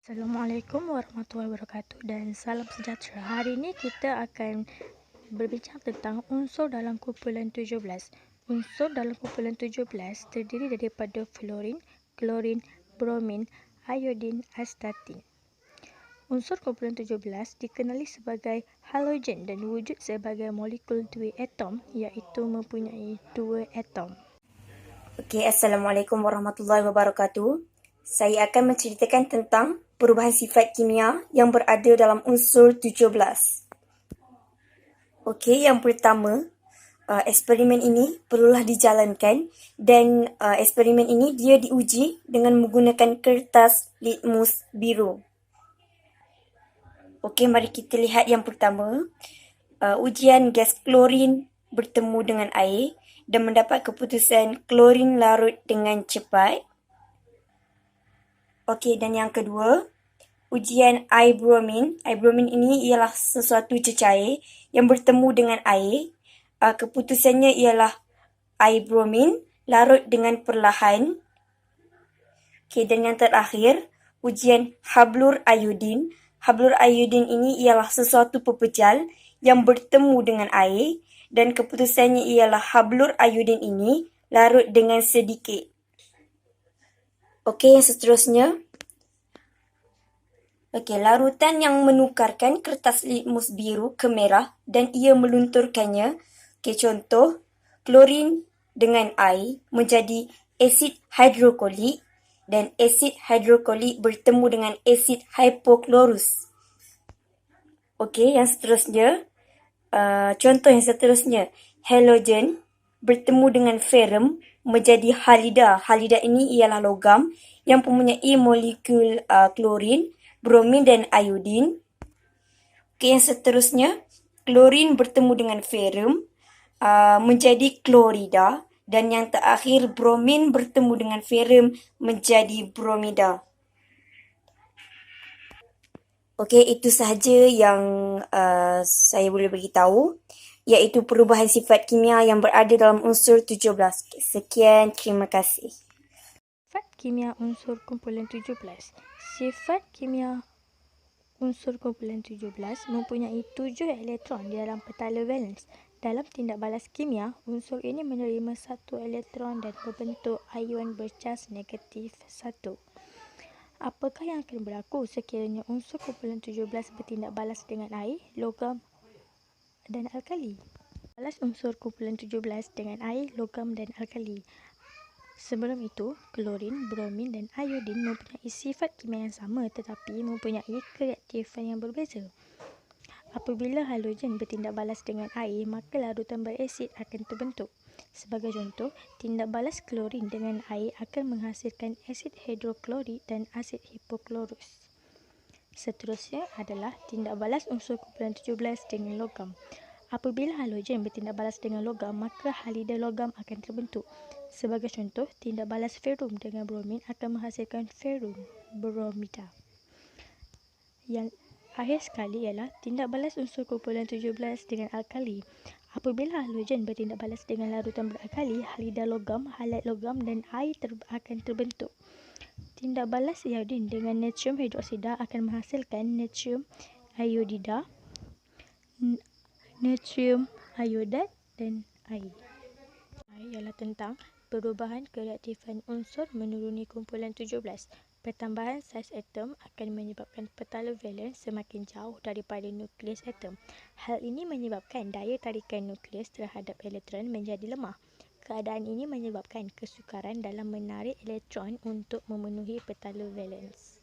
Assalamualaikum warahmatullahi wabarakatuh dan salam sejahtera. Hari ini kita akan berbincang tentang unsur dalam kumpulan 17. Unsur dalam kumpulan 17 terdiri daripada fluorin, klorin, bromin, iodin, astatin. Unsur kumpulan 17 dikenali sebagai halogen dan wujud sebagai molekul dua atom iaitu mempunyai dua atom. Okey, Assalamualaikum warahmatullahi wabarakatuh. Saya akan menceritakan tentang perubahan sifat kimia yang berada dalam unsur 17. Okey, yang pertama, eksperimen ini perlulah dijalankan dan eksperimen ini dia diuji dengan menggunakan kertas litmus biru. Okey, mari kita lihat yang pertama. Ujian gas klorin bertemu dengan air dan mendapat keputusan klorin larut dengan cepat. Okey, dan yang kedua, ujian air bromin. Air bromin ini ialah sesuatu cecair yang bertemu dengan air. Keputusannya ialah air bromin larut dengan perlahan. Okey, dan yang terakhir, ujian hablur iodin. Hablur iodin ini ialah sesuatu pepejal yang bertemu dengan air dan keputusannya ialah hablur iodin ini larut dengan sedikit. Okey, yang seterusnya. Okey, larutan yang menukarkan kertas litmus biru ke merah dan ia melunturkannya. Okey, contoh, klorin dengan air menjadi asid hidrokolik dan asid hidrokolik bertemu dengan asid hipoklorus. Okey, yang seterusnya. Contoh yang seterusnya, halogen bertemu dengan ferrum menjadi halida. Halida ini ialah logam yang mempunyai molekul klorin, bromin dan iodin. Okey, yang seterusnya, klorin bertemu dengan ferrum menjadi klorida dan yang terakhir bromin bertemu dengan ferrum menjadi bromida. Okey, itu sahaja yang saya boleh beritahu, iaitu perubahan sifat kimia yang berada dalam unsur 17. Sekian, terima kasih. Sifat kimia unsur kumpulan 17. Sifat kimia unsur kumpulan 17 mempunyai 7 elektron di dalam petala valens. Dalam tindak balas kimia, unsur ini menerima 1 elektron dan membentuk ion bercas negatif 1. Apakah yang akan berlaku sekiranya unsur kumpulan 17 bertindak balas dengan air, logam dan alkali? Balas unsur kumpulan 17 dengan air, logam dan alkali. Sebelum itu, klorin, bromin dan iodin mempunyai sifat kimia yang sama tetapi mempunyai kereaktifan yang berbeza. Apabila halogen bertindak balas dengan air, maka larutan berasid akan terbentuk. Sebagai contoh, tindak balas klorin dengan air akan menghasilkan asid hidroklorik dan asid hipoklorus. Seterusnya adalah tindak balas unsur kumpulan 17 dengan logam. Apabila halogen bertindak balas dengan logam, maka halida logam akan terbentuk. Sebagai contoh, tindak balas ferrum dengan bromin akan menghasilkan ferrum bromida. Yang akhir sekali ialah tindak balas unsur kumpulan 17 dengan alkali. Apabila halogen bertindak balas dengan larutan beralkali, halida logam, halat logam dan air akan terbentuk. Tindak balas iodin dengan natrium hidroksida akan menghasilkan natrium iodida, natrium iodat dan air. Ialah tentang perubahan kereaktifan unsur menuruni kumpulan 17. Pertambahan saiz atom akan menyebabkan petala valens semakin jauh daripada nukleus atom. Hal ini menyebabkan daya tarikan nukleus terhadap elektron menjadi lemah. Keadaan ini menyebabkan kesukaran dalam menarik elektron untuk memenuhi petala valens.